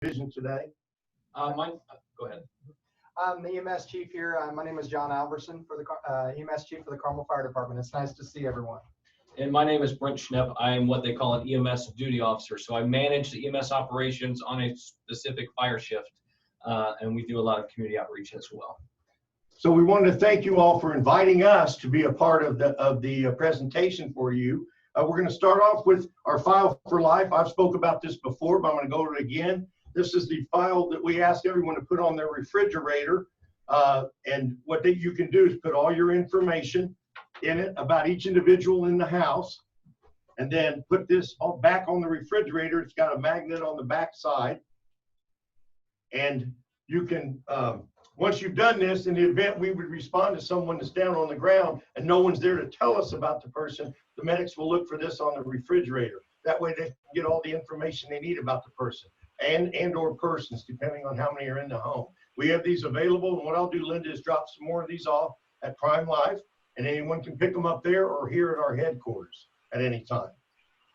division today? Go ahead. I'm the EMS chief here. My name is John Alverson for the EMS chief for the Carmel Fire Department. It's nice to see everyone. And my name is Brent Schnepp. I am what they call an EMS duty officer. So I manage the EMS operations on a specific fire shift, and we do a lot of community outreach as well. So we wanted to thank you all for inviting us to be a part of the presentation for you. We're going to start off with our file for life. I've spoke about this before, but I'm going to go over it again. This is the file that we asked everyone to put on their refrigerator. And what you can do is put all your information in it about each individual in the house, and then put this all back on the refrigerator. It's got a magnet on the back side. And you can, once you've done this, in the event we would respond to someone that's down on the ground and no one's there to tell us about the person, the medics will look for this on the refrigerator. That way they can get all the information they need about the person and or persons, depending on how many are in the home. We have these available, and what I'll do, Linda, is drop some more of these off at Prime Life, and anyone can pick them up there or here at our headquarters at any time.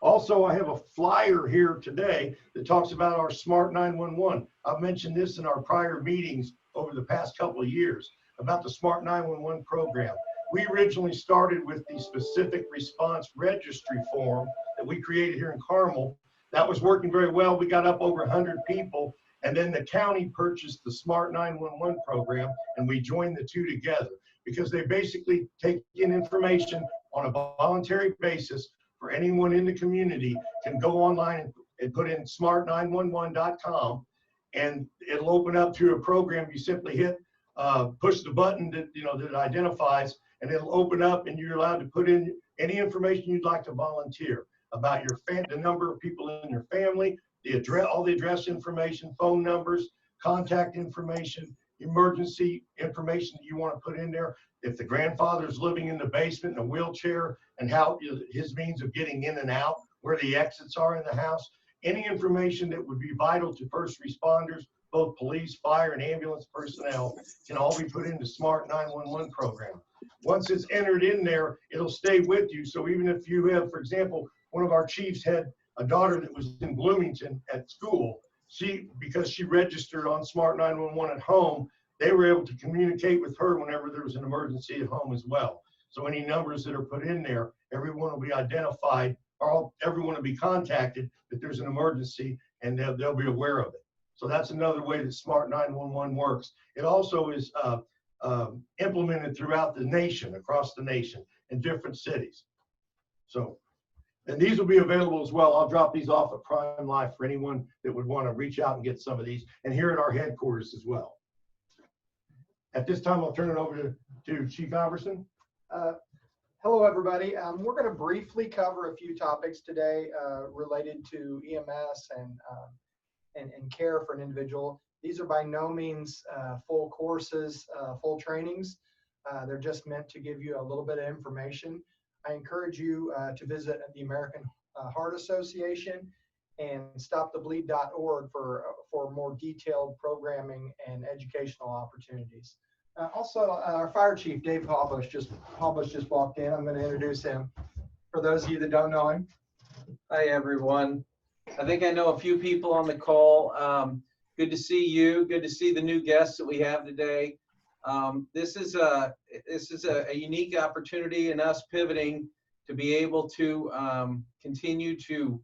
Also, I have a flyer here today that talks about our Smart 911. I've mentioned this in our prior meetings over the past couple of years about the Smart 911 program. We originally started with the specific response registry form that we created here in Carmel. That was working very well. We got up over 100 people, and then the county purchased the Smart 911 program, and we joined the two together because they basically take in information on a voluntary basis for anyone in the community can go online and put in smart911.com, and it'll open up to a program. You simply hit, push the button that that identifies, and it'll open up, and you're allowed to put in any information you'd like to volunteer about your the number of people in your family, the address, all the address information, phone numbers, contact information, emergency information that you want to put in there. If the grandfather's living in the basement in a wheelchair, and how his means of getting in and out, where the exits are in the house, any information that would be vital to first responders, both police, fire, and ambulance personnel, can all be put into Smart 911 program. Once it's entered in there, it'll stay with you. So even if you have, for example, one of our chiefs had a daughter that was in Bloomington at school, because she registered on Smart 911 at home, they were able to communicate with her whenever there was an emergency at home as well. So any numbers that are put in there, everyone will be identified, or everyone will be contacted that there's an emergency, and they'll be aware of it. So that's another way that Smart 911 works. It also is implemented throughout the nation, across the nation, in different cities. So, and these will be available as well. I'll drop these off at Prime Life for anyone that would want to reach out and get some of these, and here at our headquarters as well. At this time, I'll turn it over to Chief Alverson. Hello, everybody. We're going to briefly cover a few topics today related to EMS and care for an individual. These are by no means full courses, full trainings. They're just meant to give you a little bit of information. I encourage you to visit the American Heart Association and stopthebleed.org for more detailed programming and educational opportunities. Also, our fire chief, Dave Hobbush, just walked in. I'm going to introduce him for those of you that don't know him. Hi, everyone. I think I know a few people on the call. Good to see you. Good to see the new guests that we have today. This is a unique opportunity in us pivoting to be able to continue to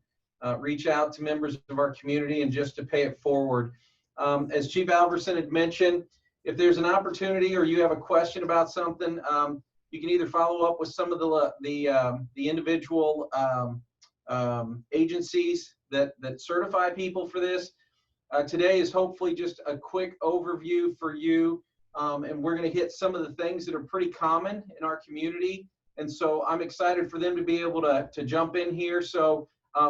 reach out to members of our community and just to pay it forward. As Chief Alverson had mentioned, if there's an opportunity or you have a question about something, you can either follow up with some of the individual agencies that certify people for this. Today is hopefully just a quick overview for you, and we're going to hit some of the things that are pretty common in our community. And so I'm excited for them to be able to jump in here. So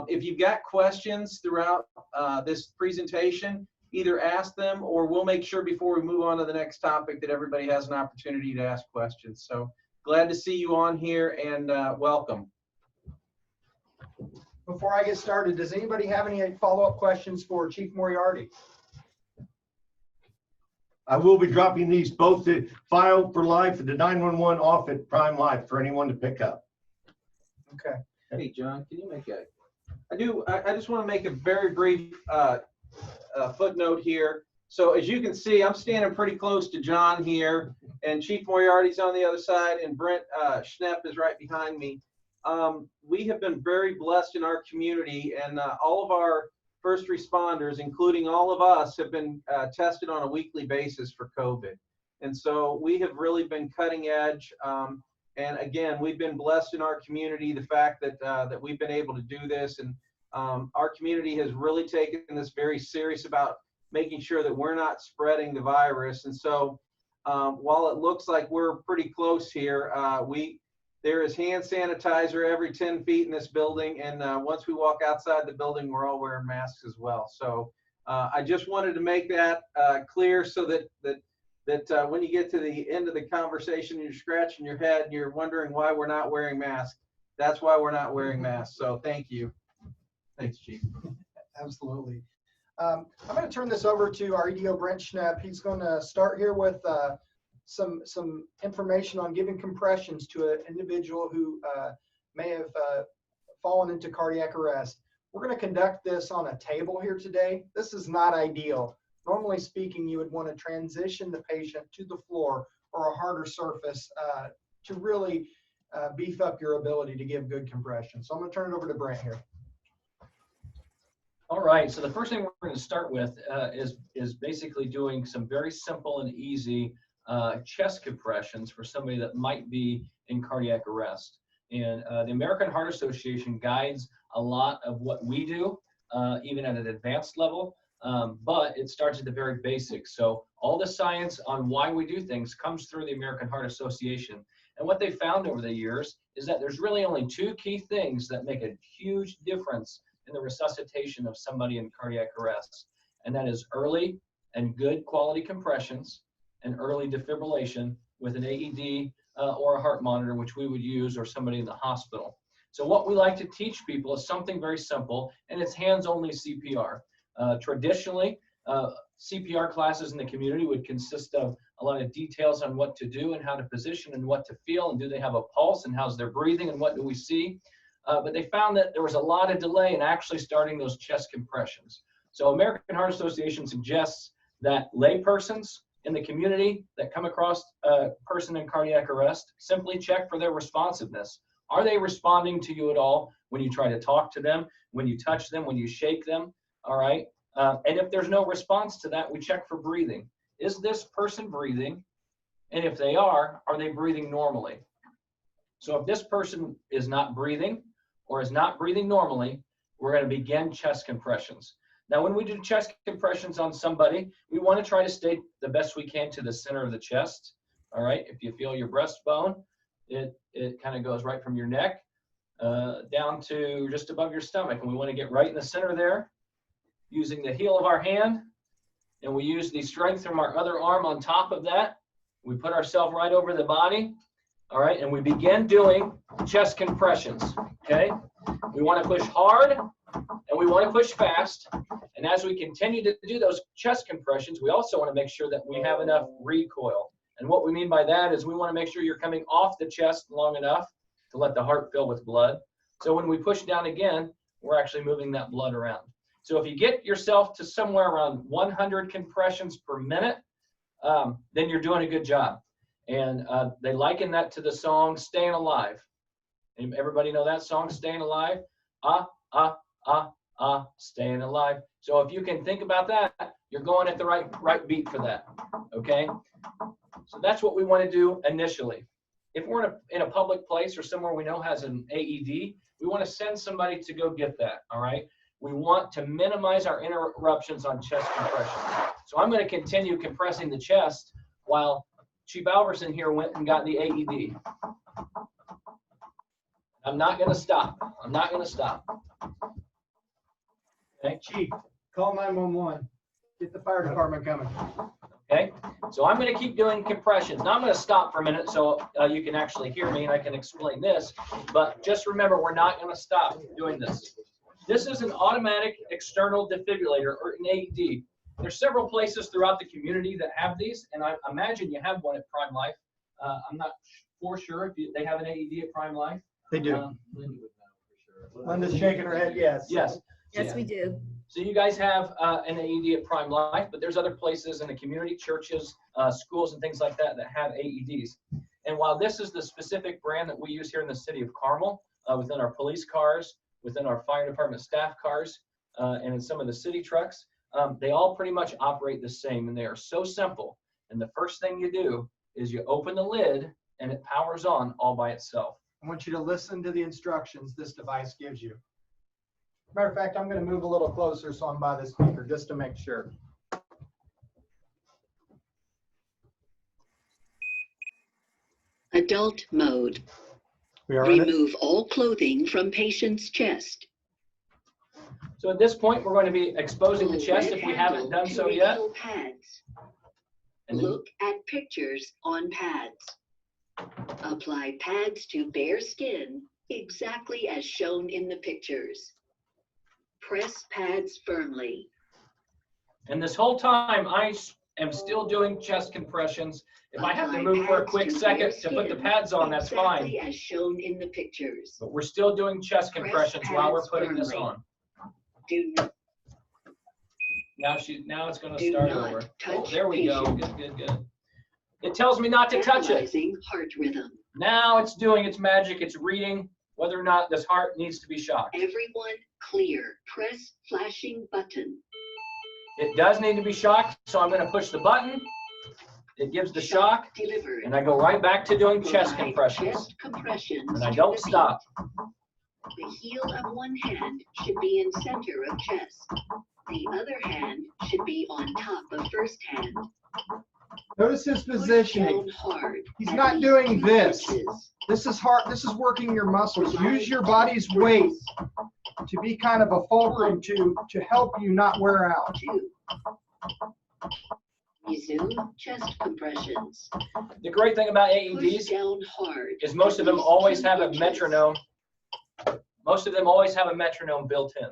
if you've got questions throughout this presentation, either ask them, or we'll make sure before we move on to the next topic that everybody has an opportunity to ask questions. So glad to see you on here, and welcome. Before I get started, does anybody have any follow-up questions for Chief Moriarty? I will be dropping these, both the file for life and the 911 off at Prime Life for anyone to pick up. Okay. Hey, John, can you make I just want to make a very brief footnote here. So as you can see, I'm standing pretty close to John here, and Chief Moriarty's on the other side, and Brent Schnepp is right behind me. We have been very blessed in our community, and all of our first responders, including all of us, have been tested on a weekly basis for COVID. And so we have really been cutting edge. And again, we've been blessed in our community, the fact that that we've been able to do this. And our community has really taken this very serious about making sure that we're not spreading the virus. And so while it looks like we're pretty close here, there is hand sanitizer every 10 feet in this building. And once we walk outside the building, we're all wearing masks as well. So I just wanted to make that clear so that when you get to the end of the conversation, you're scratching your head and you're wondering why we're not wearing masks. That's why we're not wearing masks. So thank you. Thanks, Chief. Absolutely. I'm going to turn this over to our EDO, Brent Schnepp. He's going to start here with some information on giving compressions to an individual who may have fallen into cardiac arrest. We're going to conduct this on a table here today. This is not ideal. Normally speaking, you would want to transition the patient to the floor or a harder surface to really beef up your ability to give good compression. So I'm going to turn it over to Brent here. All right, so the first thing we're going to start with is basically doing some very simple and easy chest compressions for somebody that might be in cardiac arrest. And the American Heart Association guides a lot of what we do, even at an advanced level, but it starts at the very basics. So all the science on why we do things comes through the American Heart Association. And what they found over the years is that there's really only two key things that make a huge difference in the resuscitation of somebody in cardiac arrest. And that is early and good quality compressions and early defibrillation with an AED or a heart monitor, which we would use, or somebody in the hospital. So what we like to teach people is something very simple, and it's hands-only CPR. Traditionally, CPR classes in the community would consist of a lot of details on what to do and how to position and what to feel, and do they have a pulse and how's their breathing and what do we see. But they found that there was a lot of delay in actually starting those chest compressions. So American Heart Association suggests that laypersons in the community that come across a person in cardiac arrest simply check for their responsiveness. Are they responding to you at all when you try to talk to them, when you touch them, when you shake them? All right. And if there's no response to that, we check for breathing. Is this person breathing? And if they are they breathing normally? So if this person is not breathing or is not breathing normally, we're going to begin chest compressions. Now, when we do chest compressions on somebody, we want to try to stay the best we can to the center of the chest. All right. If you feel your breastbone, it kind of goes right from your neck down to just above your stomach. And we want to get right in the center there using the heel of our hand. And we use the strength from our other arm on top of that. We put ourselves right over the body. All right. And we begin doing chest compressions. Okay. We want to push hard and we want to push fast. And as we continue to do those chest compressions, we also want to make sure that we have enough recoil. And what we mean by that is we want to make sure you're coming off the chest long enough to let the heart fill with blood. So when we push down again, we're actually moving that blood around. So if you get yourself to somewhere around 100 compressions per minute, then you're doing a good job. And they liken that to the song Staying Alive. And everybody know that song, Staying Alive? Staying alive. So if you can think about that, you're going at the right beat for that. Okay? So that's what we want to do initially. If we're in a public place or somewhere we know has an AED, we want to send somebody to go get that. All right? We want to minimize our interruptions on chest compression. So I'm going to continue compressing the chest while Chief Alverson here went and got the AED. I'm not going to stop. I'm not going to stop. Okay. Chief, call 911. Get the fire department coming. Okay. So I'm going to keep doing compressions. Now I'm going to stop for a minute so you can actually hear me and I can explain this. But just remember, we're not going to stop doing this. This is an automatic external defibrillator, or an AED. There's several places throughout the community that have these, and I imagine you have one at Prime Life. I'm not for sure if they have an AED at Prime Life. They do. Linda's shaking her head, yes. Yes. Yes, we do. So you guys have an AED at Prime Life, but there's other places in the community, churches, schools, and things like that that have AEDs. And while this is the specific brand that we use here in the city of Carmel, within our police cars, within our fire department staff cars, and in some of the city trucks, they all pretty much operate the same, and they are so simple. And the first thing you do is you open the lid, and it powers on all by itself. I want you to listen to the instructions this device gives you. Matter of fact, I'm going to move a little closer so I'm by the speaker just to make sure. Adult mode. We are in it. Remove all clothing from patient's chest. So at this point, we're going to be exposing the Pull chest red if we haven't handle done to so yet. reveal pads. And then, Look at pictures on pads. Apply pads to bare skin exactly as shown in the pictures. Press pads firmly. and this whole time, I am still doing chest compressions. If I have to Apply move for a pads quick to second bare to put the skin pads on, that's fine. Exactly as shown in the pictures. But we're still doing chest Press compressions while we're pads putting this firmly. on. Do not Now it's going to Do start not over. touch Oh, there we go. patient. Good. It tells me not to touch it. analyzing heart rhythm. Now it's doing its magic. It's reading whether or not this heart needs to be shocked. Everyone clear. Press flashing button. It does need to be shocked, so I'm going to push the button. It gives the shock, Delivered. and I go right back to doing chest Provide compressions. Chest compressions And I to don't the stop. feet. The heel of one hand should be in center of chest. The other hand should be on top of first hand. Notice his Push positioning. down hard. He's at not least doing 2 this. inches. This is hard. This is working your muscles. Use your body's weight to be kind of a fulcrum to help you not wear out. 2. Resume chest compressions. The great thing about Push AEDs down hard. is most of at them least always 2 have a inches. metronome. Most of them always have a metronome built in.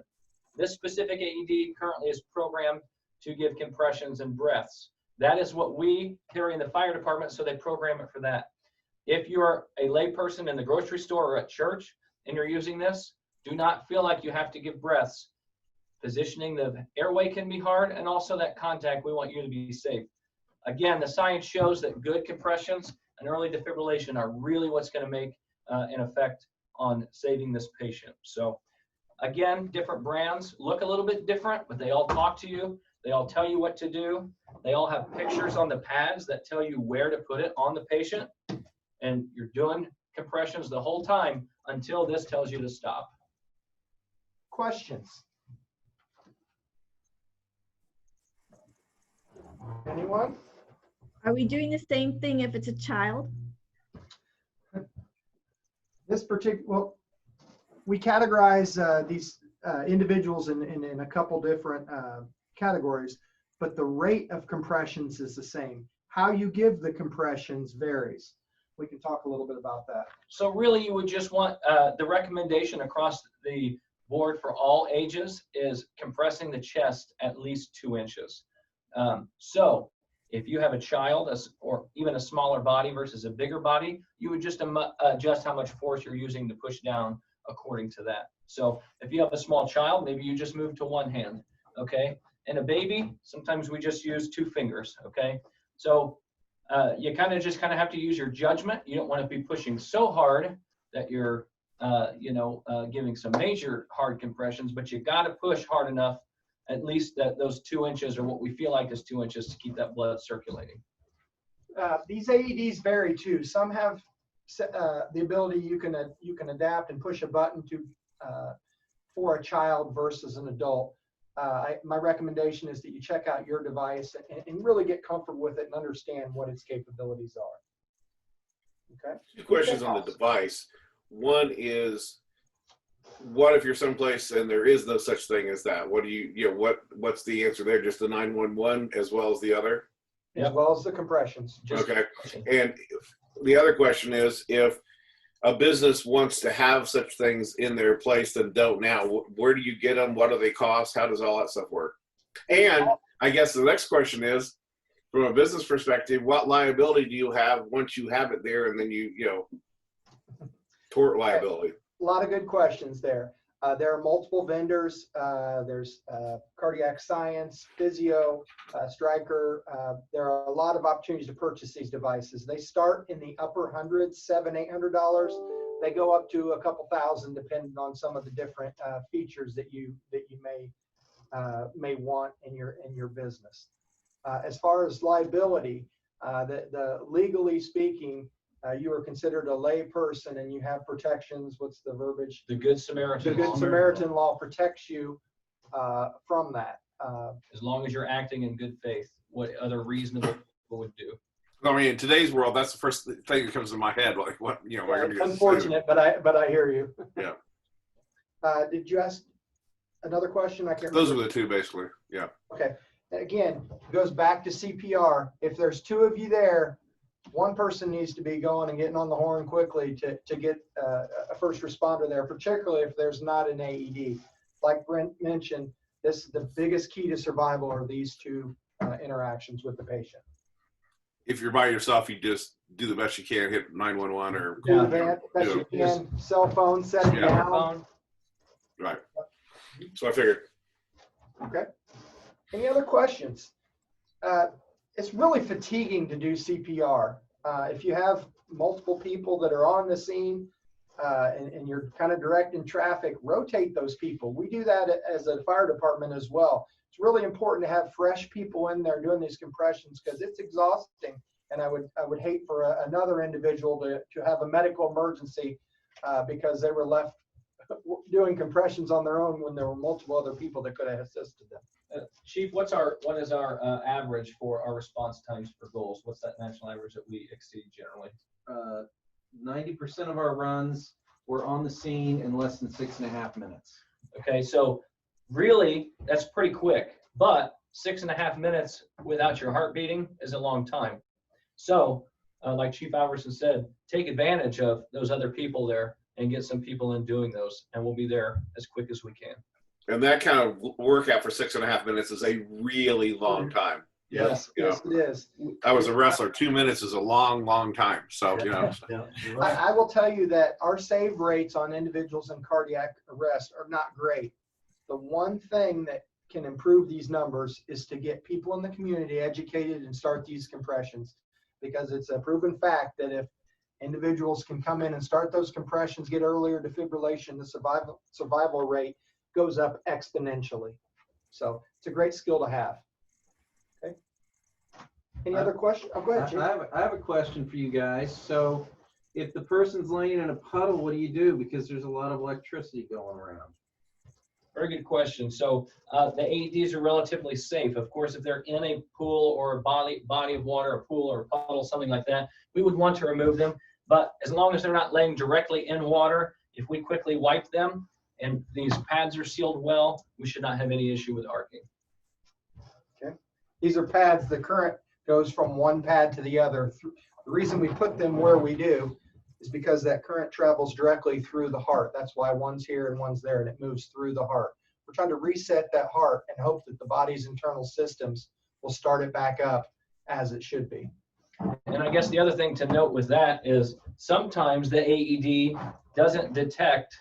This specific AED currently is programmed to give compressions and breaths. That is what we carry in the fire department, so they program it for that. If you're a layperson in the grocery store or at church and you're using this, do not feel like you have to give breaths. Positioning the airway can be hard, and also that contact, we want you to be safe. Again, the science shows that good compressions and early defibrillation are really what's going to make an effect on saving this patient. So again, different brands look a little bit different, but they all talk to you. They all tell you what to do. They all have pictures on the pads that tell you where to put it on the patient. And you're doing compressions the whole time until this tells you to stop. Questions? Anyone? Are we doing the same thing if it's a child? This particular, well, we categorize these individuals in a couple different categories, but the rate of compressions is the same. How you give the compressions varies. We can talk a little bit about that. So really you would just want the recommendation across the board for all ages is compressing the chest at least 2 inches. So if you have a child or even a smaller body versus a bigger body, you would just adjust how much force you're using to push down according to that. So if you have a small child, maybe you just move to one hand, okay? And a baby, sometimes we just use 2 fingers, okay? So you kind of have to use your judgment. You don't want to be pushing so hard that you're, giving some major hard compressions, but you got to push hard enough, at least that those 2 inches or what we feel like is 2 inches to keep that blood circulating. These AEDs vary too. Some have the ability you can adapt and push a button to for a child versus an adult. My recommendation is that you check out your device and really get comfortable with it and understand what its capabilities are. Okay. 2 questions on the device. One is, what if you're someplace and there is no such thing as that? What do what's the answer there? Just the 911 as well as the other? As well as the compressions. Okay. And the other question is, if a business wants to have such things in their place that don't now, where do you get them? What do they cost? How does all that stuff work? And I guess the next question is, from a business perspective, what liability do you have once you have it there and then tort liability? A lot of good questions there. There are multiple vendors. There's Cardiac Science, Physio, Stryker. There are a lot of opportunities to purchase these devices. They start in the upper hundreds, $700-800. They go up to a couple thousand, depending on some of the different features that you may want in your business. As far as liability, the legally speaking, you are considered a lay person and you have protections. What's the verbiage? The Good Samaritan. The Good Samaritan law protects you from that. As long as you're acting in good faith, what other reasonable people would do. I mean, in today's world, that's the first thing that comes to my head. Like, what, you know, we're gonna get Unfortunate, but I hear you. Yeah. Did you ask another question? I can't Those remember. are the two, basically. Yeah. Okay. Again, it goes back to CPR. If there's two of you there, one person needs to be going and getting on the horn quickly to get a first responder there, particularly if there's not an AED. Like Brent mentioned, the biggest key to survival are these two interactions with the patient. If you're by yourself, you just do the best you can, hit 911 or Cool van, best you can, cell phone, set it Yeah. down. right. So I figured. Okay. Any other questions? It's really fatiguing to do CPR. If you have multiple people that are on the scene and you're kind of directing traffic, rotate those people. We do that as a fire department as well. It's really important to have fresh people in there doing these compressions because it's exhausting. And I would hate for another individual to have a medical emergency because they were left doing compressions on their own when there were multiple other people that could have assisted them. Chief, what is our average for our response times for goals? What's that national average that we exceed generally? 90% of our runs were on the scene in less than 6.5 minutes. Okay, so really that's pretty quick, but 6.5 minutes without your heart beating is a long time. So like Chief Alverson said, take advantage of those other people there and get some people in doing those, and we'll be there as quick as we can. And that kind of workout for 6.5 minutes is a really long time. Yes, yes, it is. I was a wrestler. 2 minutes is a long, long time. So, you know. I will tell you that our save rates on individuals in cardiac arrest are not great. The one thing that can improve these numbers is to get people in the community educated and start these compressions, because it's a proven fact that if individuals can come in and start those compressions, get earlier defibrillation, the survival rate goes up exponentially. So it's a great skill to have. Okay. Any other questions? Oh, go ahead, Chief. I have a question for you guys. So if the person's laying in a puddle, what do you do? Because there's a lot of electricity going around. Very good question. So the AEDs are relatively safe. Of course, if they're in a pool or a body of water, a pool or a puddle, something like that, we would want to remove them. But as long as they're not laying directly in water, if we quickly wipe them and these pads are sealed well, we should not have any issue with arcing. Okay. These are pads. The current goes from one pad to the other. The reason we put them where we do is because that current travels directly through the heart. That's why one's here and one's there, and it moves through the heart. We're trying to reset that heart and hope that the body's internal systems will start it back up as it should be. And I guess the other thing to note with that is sometimes the AED doesn't detect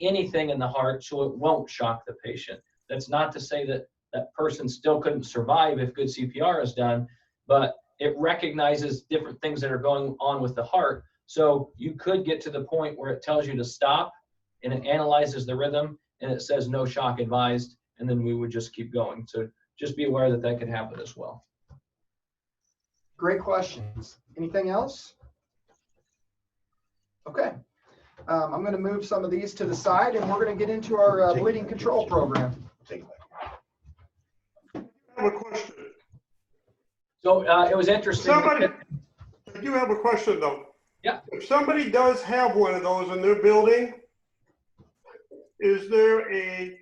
anything in the heart, so it won't shock the patient. That's not to say that that person still couldn't survive if good CPR is done, but it recognizes different things that are going on with the heart. So you could get to the point where it tells you to stop and it analyzes the rhythm and it says no shock advised, and then we would just keep going. So just be aware that that could happen as well. Great questions. Anything else? Okay. I'm going to move some of these to the side, and we're going to get into our bleeding control program. I have a question. So it was interesting. I do have a question though. Yeah. If somebody does have one of those in their building, is there a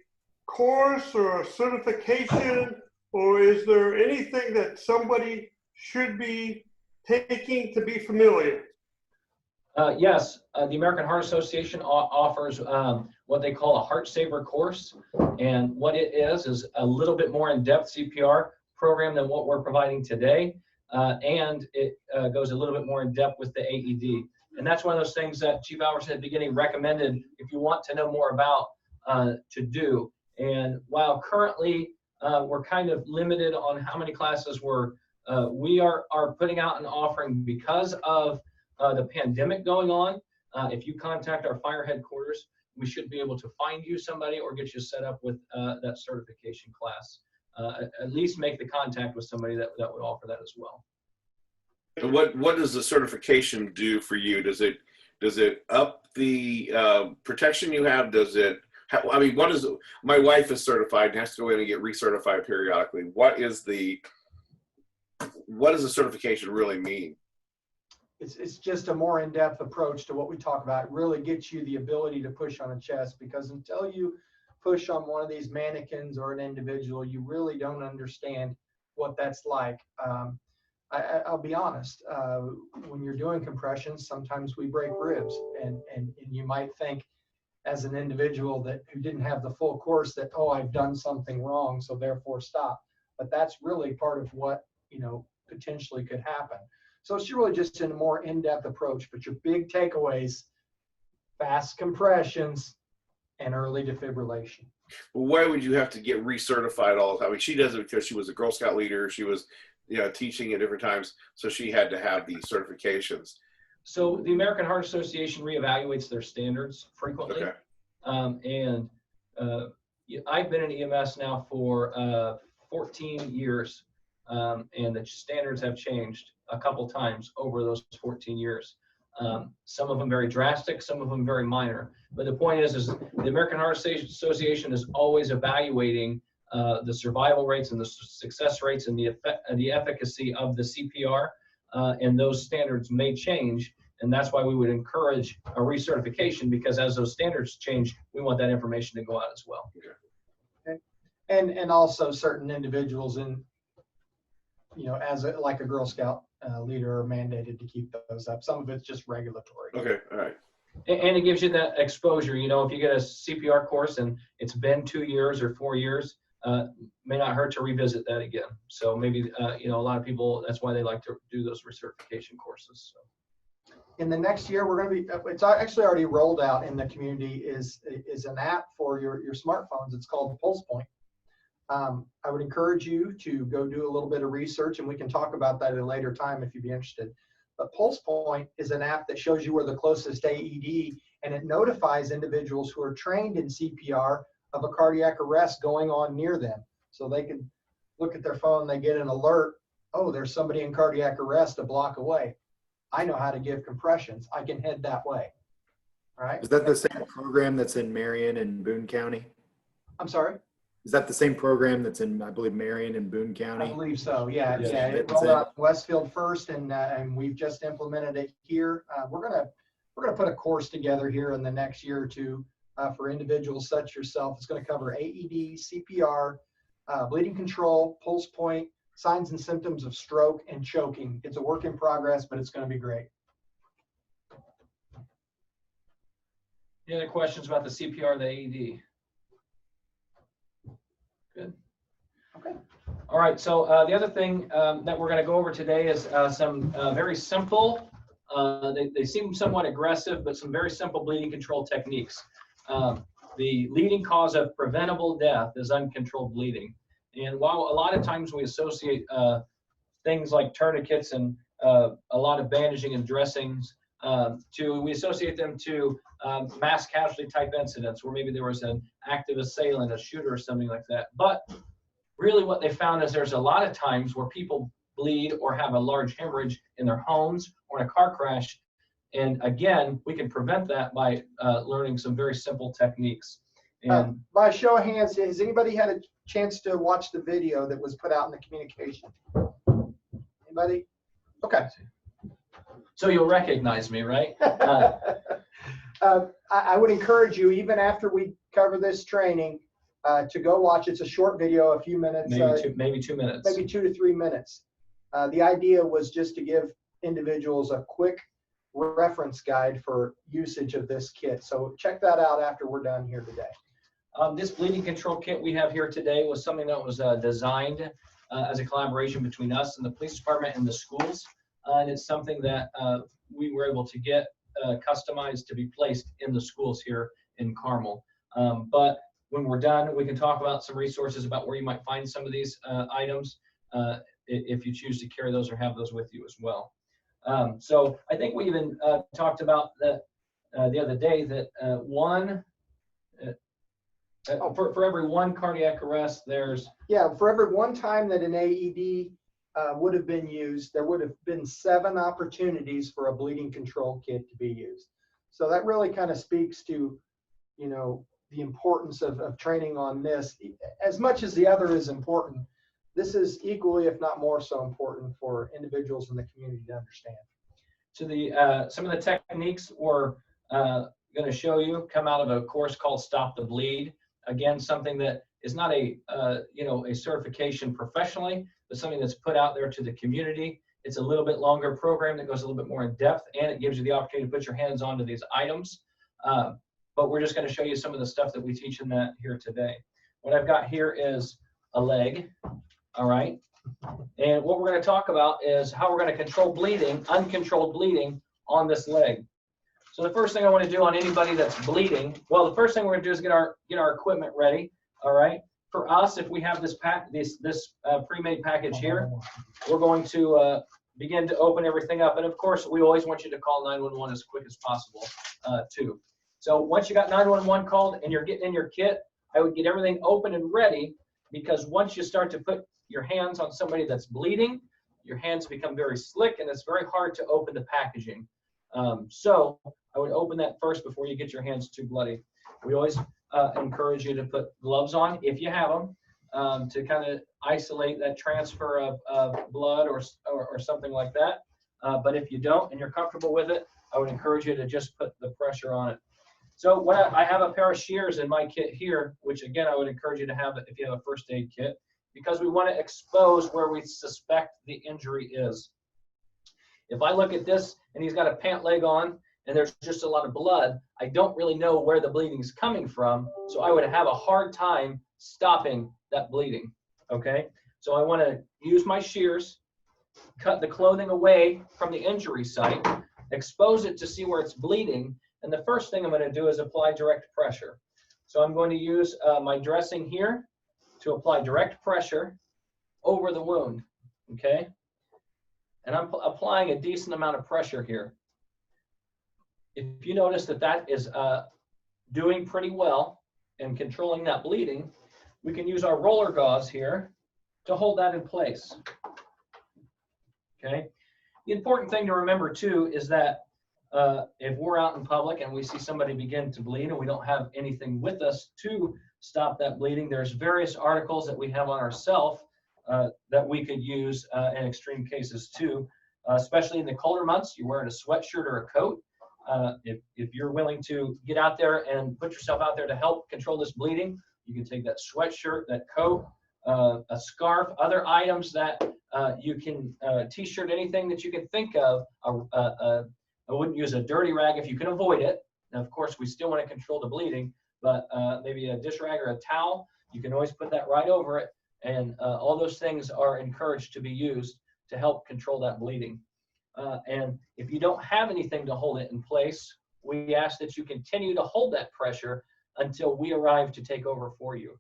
course or a certification, or is there anything that somebody should be taking to be familiar? Yes, the American Heart Association offers what they call a Heart Saver course. And what it is a little bit more in-depth CPR program than what we're providing today. And it goes a little bit more in depth with the AED. And that's one of those things that Chief Alverson at the beginning recommended. If you want to know more about to do. And while currently we're kind of limited on how many classes we are putting out and offering because of the pandemic going on. If you contact our fire headquarters, we should be able to find you somebody or get you set up with that certification class. At least make the contact with somebody that would offer that as well. And what does the certification do for you? Does it up the protection you have? Does it? I mean, what is? My wife is certified and has to go in and get recertified periodically. What does the certification really mean? It's just a more in-depth approach to what we talk about. It really gets you the ability to push on a chest, because until you push on one of these mannequins or an individual, you really don't understand what that's like. I'll be honest, when you're doing compressions, sometimes we break ribs, and you might think as an individual who didn't have the full course that, oh, I've done something wrong, so therefore stop. But that's really part of what, potentially could happen. So it's really just in a more in-depth approach, but your big takeaways: fast compressions and early defibrillation. Well, why would you have to get recertified all the time? I mean, she does it because she was a Girl Scout leader. She was, teaching at different times, so she had to have these certifications. So the American Heart Association reevaluates their standards frequently. Okay. And I've been in EMS now for 14 years, and the standards have changed a couple times over those 14 years. Some of them very drastic, some of them very minor. But the point is the American Heart Association is always evaluating the survival rates and the success rates and the efficacy of the CPR, and those standards may change. And that's why we would encourage a recertification, because as those standards change, we want that information to go out as well. Okay. And also certain individuals in, as like a Girl Scout leader are mandated to keep those up. Some of it's just regulatory. Okay, all right. And it gives you that exposure. If you get a CPR course and it's been 2 years or 4 years, may not hurt to revisit that again. So maybe, a lot of people, that's why they like to do those recertification courses. So. In the next year, we're going to be, it's actually already rolled out in the community, is an app for your smartphones. It's called Pulse Point. I would encourage you to go do a little bit of research, and we can talk about that at a later time if you'd be interested. But Pulse Point is an app that shows you where the closest AED, and it notifies individuals who are trained in CPR of a cardiac arrest going on near them. So they can look at their phone, they get an alert, oh, there's somebody in cardiac arrest a block away. I know how to give compressions. I can head that way. All right. Is that the same program that's in Marion and Boone County? I'm sorry? Is that the same program that's in, I believe, Marion and Boone County? I believe so. Yeah. Yeah. It rolled out in Westfield first, and we've just implemented it here. We're gonna put a course together here in the next year or two for individuals such as yourself. It's going to cover AED, CPR, bleeding control, pulse point, signs and symptoms of stroke, and choking. It's a work in progress, but it's going to be great. Any other questions about the CPR, the AED? Good. Okay. All right. So the other thing that we're going to go over today is some very simple, they seem somewhat aggressive, but some very simple bleeding control techniques. The leading cause of preventable death is uncontrolled bleeding. And while a lot of times we associate things like tourniquets and a lot of bandaging and dressings we associate them to mass casualty type incidents where maybe there was an active assailant, a shooter or something like that. But really what they found is there's a lot of times where people bleed or have a large hemorrhage in their homes or in a car crash. And again, we can prevent that by learning some very simple techniques. And by show of hands, has anybody had a chance to watch the video that was put out in the communication? Anybody? Okay. So you'll recognize me, right? I would encourage you, even after we cover this training, to go watch. It's a short video, a few minutes. Maybe 2 minutes. Maybe 2 to 3 minutes. The idea was just to give individuals a quick reference guide for usage of this kit. So check that out after we're done here today. This bleeding control kit we have here today was something that was designed as a collaboration between us and the police department and the schools. And it's something that we were able to get customized to be placed in the schools here in Carmel. But when we're done, we can talk about some resources about where you might find some of these items if you choose to carry those or have those with you as well. So I think we even talked about that the other day that for every one cardiac arrest, there's for every one time that an AED would have been used, there would have been 7 opportunities for a bleeding control kit to be used. So that really kind of speaks to, you know, the importance of training on this. As much as the other is important, this is equally, if not more so important for individuals in the community to understand. So some of the techniques we're going to show you come out of a course called Stop the Bleed. Again, something that is not a certification professionally, but something that's put out there to the community. It's a little bit longer program that goes a little bit more in depth, and it gives you the opportunity to put your hands onto these items. But we're just going to show you some of the stuff that we teach in that here today. What I've got here is a leg, all right? And what we're going to talk about is how we're going to control bleeding, uncontrolled bleeding on this leg. So the first thing I want to do on anybody that's bleeding, well, the first thing we're going to do is get our equipment ready, all right? For us, if we have this pre-made package here, we're going to begin to open everything up. And of course, we always want you to call 911 as quick as possible, too. So once you got 911 called and you're getting in your kit, I would get everything open and ready, because once you start to put your hands on somebody that's bleeding, your hands become very slick and it's very hard to open the packaging. So I would open that first before you get your hands too bloody. We always encourage you to put gloves on if you have them, to kind of isolate that transfer of blood or something like that. But if you don't and you're comfortable with it, I would encourage you to just put the pressure on it. So I have a pair of shears in my kit here, which again, I would encourage you to have if you have a first aid kit, because we want to expose where we suspect the injury is. If I look at this and he's got a pant leg on and there's just a lot of blood, I don't really know where the bleeding is coming from, so I would have a hard time stopping that bleeding, okay? So I want to use my shears, cut the clothing away from the injury site, expose it to see where it's bleeding, and the first thing I'm going to do is apply direct pressure. So I'm going to use my dressing here to apply direct pressure over the wound, okay? And I'm applying a decent amount of pressure here. If you notice that is doing pretty well and controlling that bleeding, we can use our roller gauze here to hold that in place, okay? The important thing to remember too is that if we're out in public and we see somebody begin to bleed and we don't have anything with us to stop that bleeding, there's various articles that we have on ourselves that we could use in extreme cases too, especially in the colder months. You're wearing a sweatshirt or a coat. If you're willing to get out there and put yourself out there to help control this bleeding, you can take that sweatshirt, that coat, a scarf, other items that you can, t-shirt, anything that you can think of. I wouldn't use a dirty rag if you can avoid it. Now, of course, we still want to control the bleeding, but maybe a dish rag or a towel, you can always put that right over it. And all those things are encouraged to be used to help control that bleeding. And if you don't have anything to hold it in place, we ask that you continue to hold that pressure until we arrive to take over for you,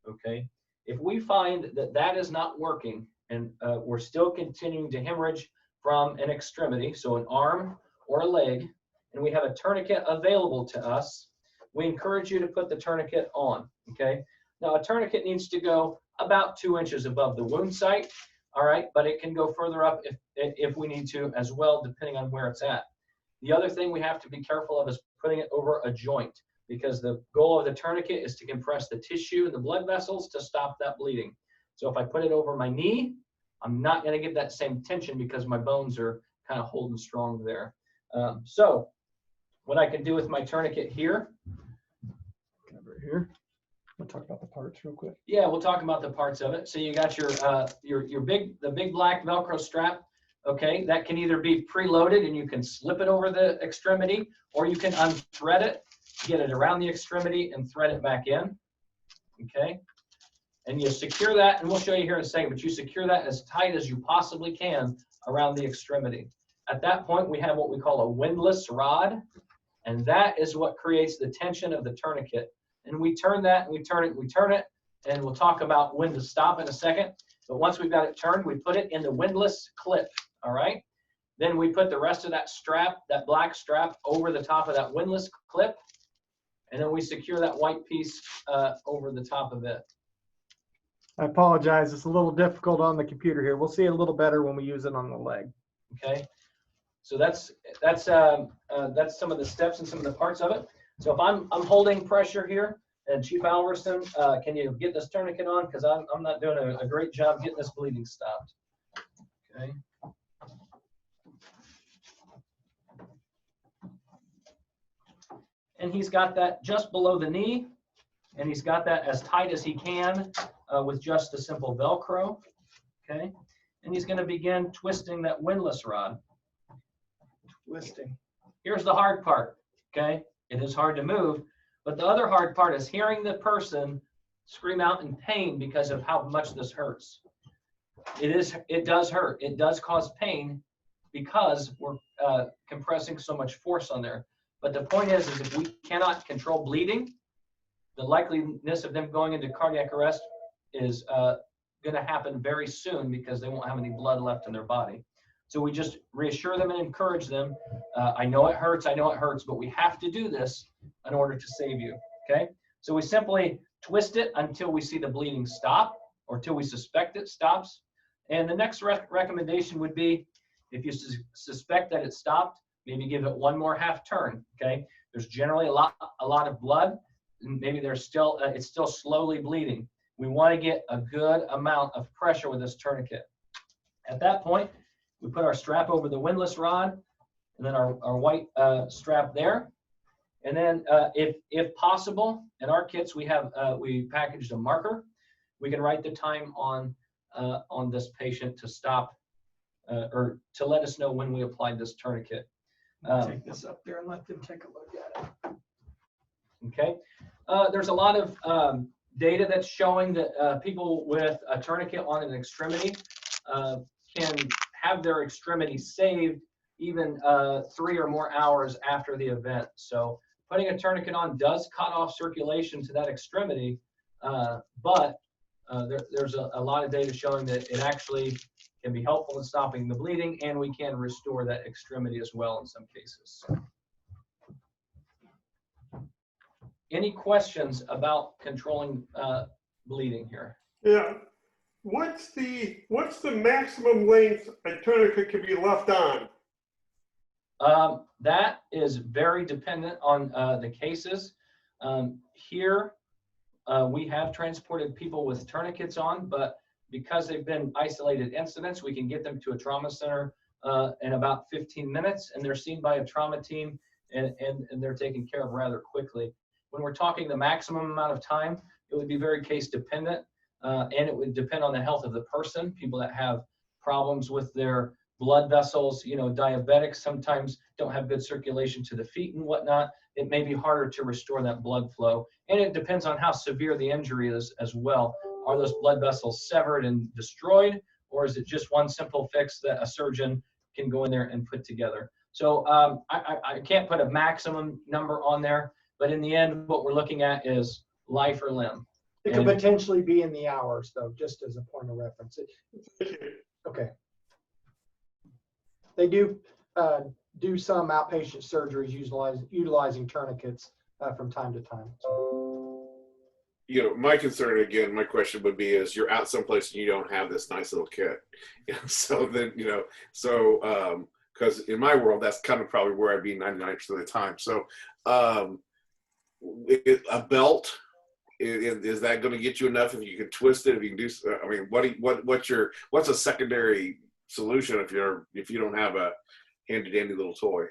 okay? If we find that that is not working and we're still continuing to hemorrhage from an extremity, so an arm or a leg, and we have a tourniquet available to us, we encourage you to put the tourniquet on, okay? Now, a tourniquet needs to go about 2 inches above the wound site, all right? But it can go further up if we need to as well, depending on where it's at. The other thing we have to be careful of is putting it over a joint, because the goal of the tourniquet is to compress the tissue and the blood vessels to stop that bleeding. So if I put it over my knee, I'm not going to get that same tension because my bones are kind of holding strong there. So what I can do with my tourniquet here. Over here. We'll talk about the parts real quick. Yeah, we'll talk about the parts of it. So you got your big black Velcro strap. Okay, that can either be preloaded and you can slip it over the extremity, or you can unthread it, get it around the extremity and thread it back in. Okay, and you secure that, and we'll show you here in a second, but you secure that as tight as you possibly can around the extremity. At that point, we have what we call a windlass rod, and that is what creates the tension of the tourniquet. and we turn that, and we turn it, and we turn it, and we'll talk about when to stop in a second. But once we've got it turned, we put it in the windlass clip, all right? Then we put the rest of that strap, that black strap, over the top of that windlass clip, and then we secure that white piece over the top of it. I apologize. It's a little difficult on the computer here. We'll see it a little better when we use it on the leg. Okay, so that's some of the steps and some of the parts of it. So if I'm holding pressure here, and Chief Alverson, can you get this tourniquet on? Because I'm not doing a great job getting this bleeding stopped. Okay. And he's got that just below the knee, and he's got that as tight as he can with just a simple Velcro. Okay, and he's going to begin twisting that windlass rod. Twisting. Here's the hard part. Okay, it is hard to move, but the other hard part is hearing the person scream out in pain because of how much this hurts. It does hurt. It does cause pain because we're compressing so much force on there. But the point is if we cannot control bleeding, the likeliness of them going into cardiac arrest is going to happen very soon because they won't have any blood left in their body. So we just reassure them and encourage them. I know it hurts, but we have to do this in order to save you, okay? So we simply twist it until we see the bleeding stop or till we suspect it stops. And the next recommendation would be, if you suspect that it stopped, maybe give it one more half turn, okay? There's generally a lot of blood, and maybe there's still, it's still slowly bleeding. We want to get a good amount of pressure with this tourniquet. At that point, we put our strap over the windlass rod, and then our white strap there. And then if possible, in our kits, we packaged a marker. We can write the time on this patient to stop or to let us know when we applied this tourniquet. Take this up there and let them take a look at it. Okay. There's a lot of data that's showing that people with a tourniquet on an extremity can have their extremity saved even 3 or more hours after the event. So putting a tourniquet on does cut off circulation to that extremity, but there's a lot of data showing that it actually can be helpful in stopping the bleeding, and we can restore that extremity as well in some cases. Any questions about controlling bleeding here? Yeah. What's the maximum length a tourniquet can be left on? That is very dependent on the cases. Here, we have transported people with tourniquets on, but because they've been isolated incidents, we can get them to a trauma center in about 15 minutes, and they're seen by a trauma team, and they're taken care of rather quickly. When we're talking the maximum amount of time, it would be very case dependent, and it would depend on the health of the person. People that have problems with their blood vessels, diabetics sometimes don't have good circulation to the feet and whatnot. It may be harder to restore that blood flow, and it depends on how severe the injury is as well. Are those blood vessels severed and destroyed, or is it just one simple fix that a surgeon can go in there and put together? So I can't put a maximum number on there, but in the end, what we're looking at is life or limb. It could potentially be in the hours, though, just as a point of reference. Okay. They do some outpatient surgeries utilizing tourniquets from time to time. So. My concern again, my question would be is you're out someplace and you don't have this nice little kit. So then, because in my world, that's kind of probably where I'd be 99% of the time. So a belt, is that going to get you enough if you can twist it? If you can do, I mean, what's a secondary solution if you don't have a handy dandy little toy?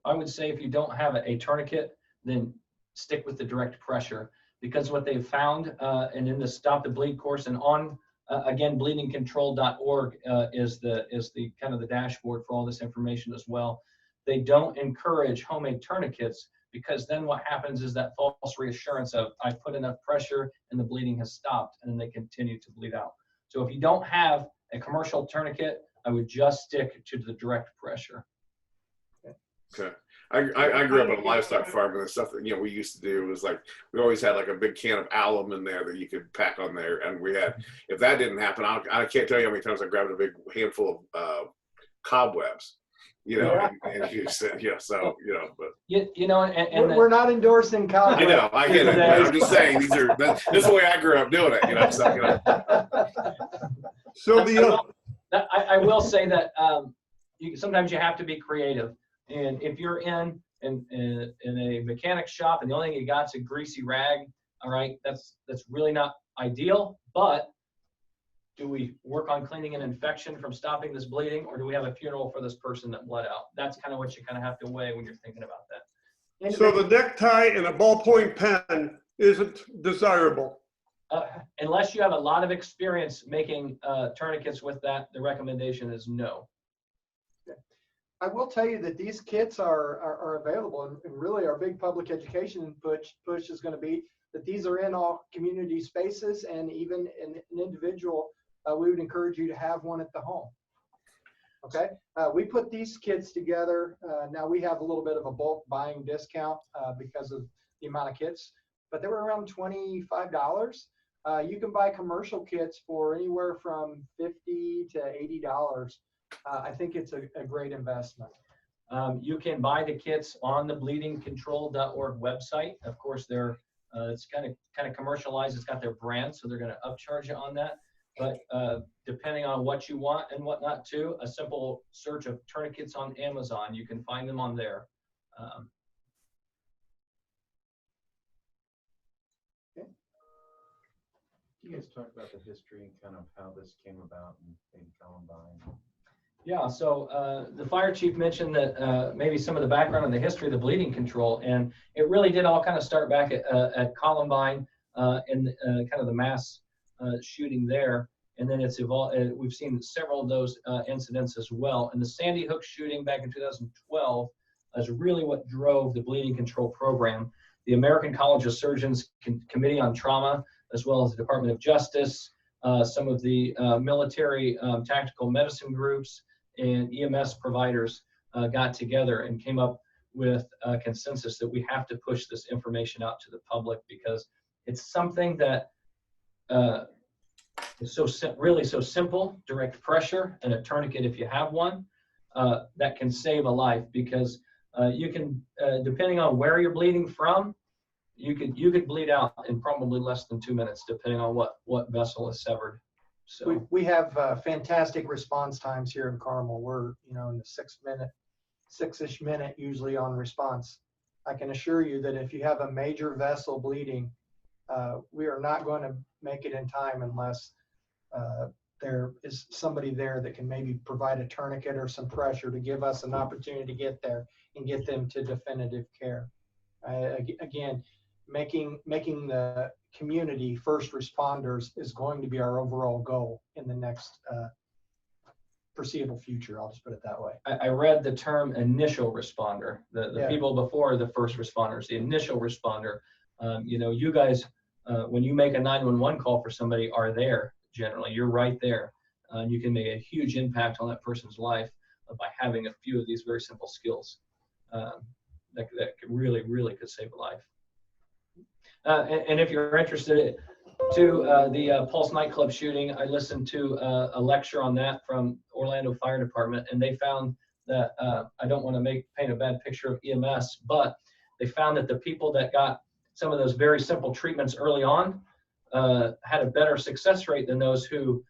I would say if you don't have a tourniquet, then stick with the direct pressure, because what they've found, and in the Stop the Bleed course, and on again bleedingcontrol.org is the kind of the dashboard for all this information as well. They don't encourage homemade tourniquets, because then what happens is that false reassurance of I put enough pressure and the bleeding has stopped, and then they continue to bleed out. So if you don't have a commercial tourniquet, I would just stick to the direct pressure. Okay. I grew up on a livestock farm, and the stuff that we used to do was like we always had like a big can of alum in there that you could pack on there, and we had if that didn't happen, I can't tell you how many times I grabbed a big handful of cobwebs, and you said so but and We're not endorsing I know I get it. But I'm just saying this is the way I grew up doing it. So I will say that sometimes you have to be creative, and if you're in a mechanic shop and the only thing you got's a greasy rag, all right, that's really not ideal. But do we work on cleaning an infection from stopping this bleeding, or do we have a funeral for this person that bled out? That's kind of what you kind of have to weigh when you're thinking about that. So the necktie and a ballpoint pen isn't desirable. Unless you have a lot of experience making tourniquets with that, the recommendation is no. I will tell you that these kits are available, and really our big public education push is going to be that these are in all community spaces, and even in an individual, we would encourage you to have one at the home. Okay, we put these kits together. Now we have a little bit of a bulk buying discount because of the amount of kits, but they were around $25. You can buy commercial kits for anywhere from $50 to $80. I think it's a great investment. You can buy the kits on the bleedingcontrol.org website. Of course, it's kind of commercialized. It's got their brand, so they're going to upcharge you on that. But depending on what you want and whatnot too, a simple search of tourniquets on Amazon, you can find them on there. You guys talk about the history and kind of how this came about in Columbine. Yeah, so the fire chief mentioned that maybe some of the background on the history of the bleeding control, and it really did all kind of start back at Columbine and kind of the mass shooting there, and then it's evolved. We've seen several of those incidents as well. And the Sandy Hook shooting back in 2012 is really what drove the bleeding control program. The American College of Surgeons Committee on Trauma, as well as the Department of Justice, some of the military tactical medicine groups, and EMS providers got together and came up with a consensus that we have to push this information out to the public, because it's something that is really so simple. Direct pressure and a tourniquet, if you have one, that can save a life, because you can, depending on where you're bleeding from, you could bleed out in probably less than 2 minutes, depending on what vessel is severed. So we have fantastic response times here in Carmel. We're in the 6-ish minute usually on response. I can assure you that if you have a major vessel bleeding, we are not going to make it in time unless there is somebody there that can maybe provide a tourniquet or some pressure to give us an opportunity to get there and get them to definitive care. Again, making the community first responders is going to be our overall goal in the next foreseeable future. I'll just put it that way. I read the term initial responder, the people before the first responders, the initial responder. You guys, when you make a 911 call for somebody, are there generally. You're right there. You can make a huge impact on that person's life by having a few of these very simple skills that really, really could save a life. And if you're interested to the Pulse nightclub shooting, I listened to a lecture on that from Orlando Fire Department, and they found that I don't want to paint a bad picture of EMS, but they found that the people that got some of those very simple treatments early on had a better success rate than those who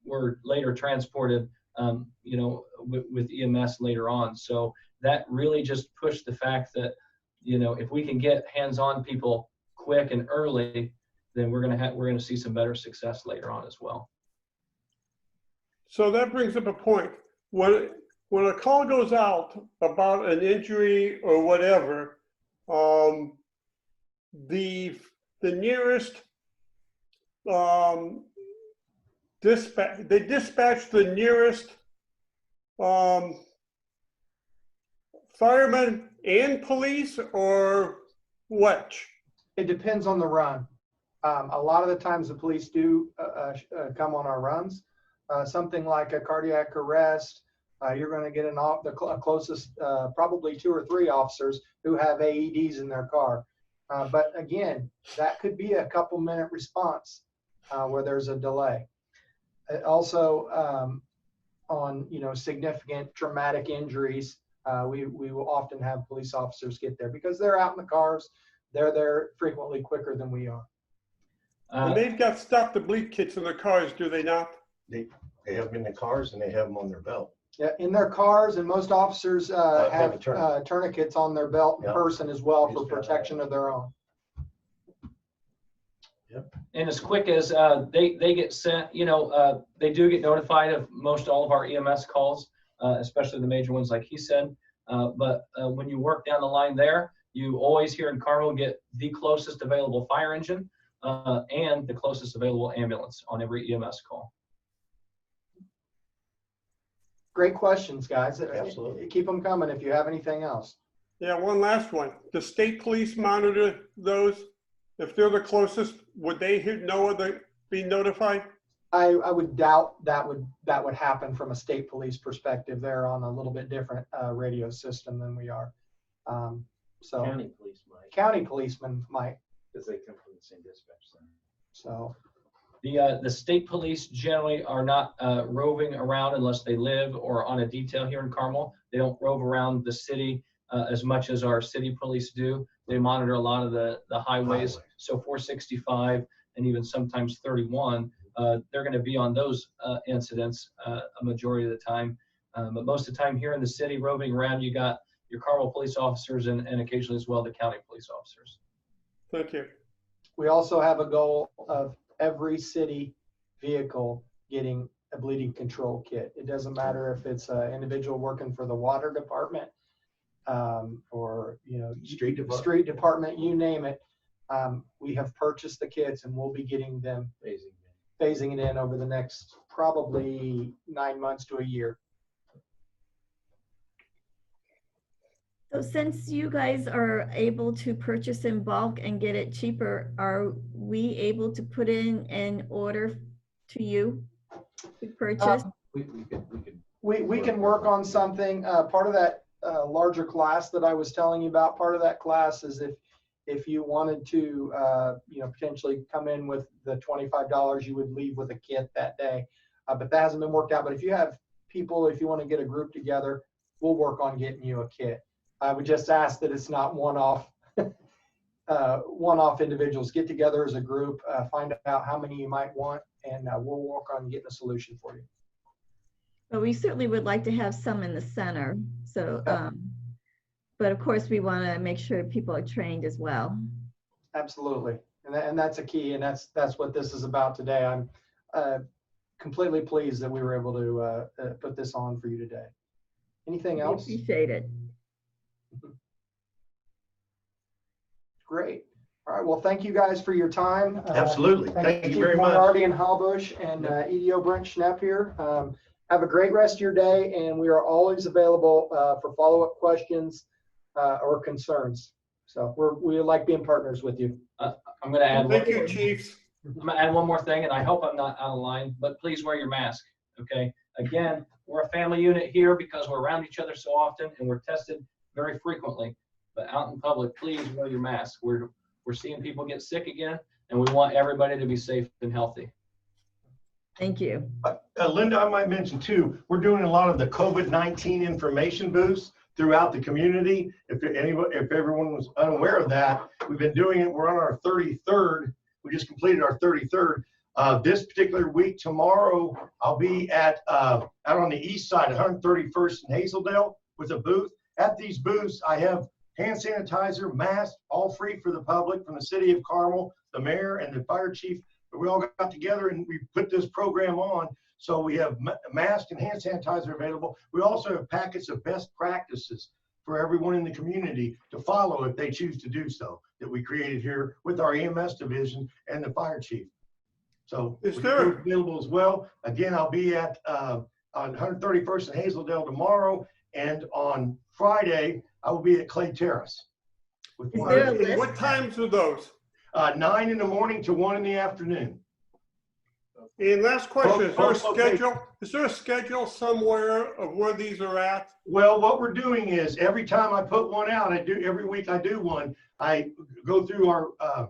were later transported, with EMS later on. So that really just pushed the fact that, if we can get hands-on people quick and early, then we're going to see some better success later on as well. So that brings up a point. When a call goes out about an injury or whatever, the nearest they dispatch the nearest firemen and police, or what? It depends on the run. A lot of the times the police do come on our runs. Something like a cardiac arrest, You're going to get the closest, probably 2 or 3 officers who have AEDs in their car. But again, that could be a couple-minute response where there's a delay. Also, on significant traumatic injuries, we will often have police officers get there because they're out in the cars. They're there frequently quicker than we are. And they've got stop the bleed kits in their cars, do they not? They have them in the cars and they have them on their belt. Yeah, in their cars, and most officers have a tourniquet. tourniquets on their belt in Yep. person as well We for just got protection that. of their own. And as quick as they get sent, they do get notified of most all of our EMS calls, especially the major ones, like he said. But when you work down the line there, you always here in Carmel get the closest available fire engine and the closest available ambulance on every EMS call. Great questions, guys. Absolutely. Keep them coming if you have anything else. Yeah, one last one. The state police monitor those? If they're the closest, would they know or they be notified? I would doubt that would happen from a state police perspective. They're on a little bit different radio system than we are. So County police might, county policemen might. because they come from the same dispatch center. So The state police generally are not roving around unless they live or on a detail here in Carmel. They don't rove around the city as much as our city police do. They monitor a lot of the highways. So 465 and even sometimes 31, they're going to be on those incidents a majority of the time. But most of the time here in the city, roving around, you got your Carmel police officers and occasionally as well the county police officers. Thank you. we also have a goal of every city vehicle getting a bleeding control kit. It doesn't matter if it's an individual working for the water department or street department, you name it. We have purchased the kits and we'll be getting them, phasing it in over the next probably 9 months to a year. So since you guys are able to purchase in bulk and get it cheaper, are we able to put in an order to you to purchase? We can work on something. Part of that larger class that I was telling you about, part of that class is if you wanted to potentially come in with the $25, you would leave with a kit that day. But that hasn't been worked out. But if you have people, if you want to get a group together, we'll work on getting you a kit. I would just ask that it's not one-off individuals. Get together as a group, find out how many you might want, and we'll work on getting a solution for you. Well, we certainly would like to have some in the center. So, but of course we want to make sure people are trained as well. Absolutely, and that's a key, and that's what this is about today. I'm completely pleased that we were able to put this on for you today. Anything else? We appreciate it. Great. All right. Well, thank you guys for your time. Absolutely. Thank you very much. Moriarty and Hallbush and EDO Brent Schnepp here. Have a great rest of your day, and we are always available for follow-up questions or concerns. So we like being partners with you. I'm going to add. Thank you, Chiefs. I'm going to add one more thing, and I hope I'm not out of line, but please wear your mask, okay? Again, we're a family unit here because we're around each other so often, and we're tested very frequently. But out in public, please wear your mask. We're seeing people get sick again, and we want everybody to be safe and healthy. Thank you. Linda, I might mention too, we're doing a lot of the COVID-19 information booths throughout the community. If everyone was unaware of that, we've been doing it. We're on our 33rd. We just completed our 33rd. This particular week, tomorrow, I'll be at out on the east side, 131st and Hazeldale, with a booth. At these booths, I have hand sanitizer, masks, all free for the public from the city of Carmel, the mayor and the fire chief. We all got together and we put this program on. So we have masks and hand sanitizer available. We also have packets of best practices for everyone in the community to follow if they choose to do so, that we created here with our EMS division and the fire chief. So Is there available as well. Again, I'll be at on 131st and Hazeldale tomorrow, and on Friday I will be at Clay Terrace. Is there a list? What times are those? 9 in the morning to 1 in the afternoon. And last question, is there a Both locations. schedule? Is there a schedule somewhere of where these are at? Well, what we're doing is every time I put one out, every week I do one, I go through our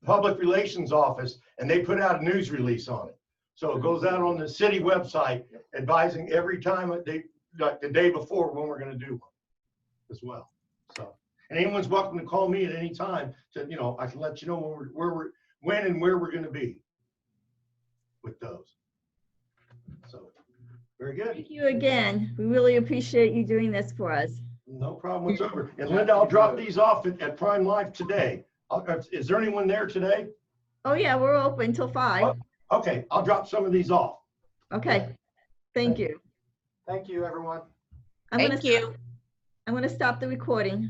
public relations office and they put out a news release on it. So it goes out on the city website advising every time like the day before when we're going to do one as well. So, and anyone's welcome to call me at any time to, I can let you know when and where we're going to be with those. So, very good. Thank you again. We really appreciate you doing this for us. No problem whatsoever. And Linda, I'll drop these off at Prime Life today. Is there anyone there today? Oh yeah, we're open till 5. Okay, I'll drop some of these off. Okay, thank you. Thank you, everyone. I'm gonna Thank you. I'm gonna stop the recording.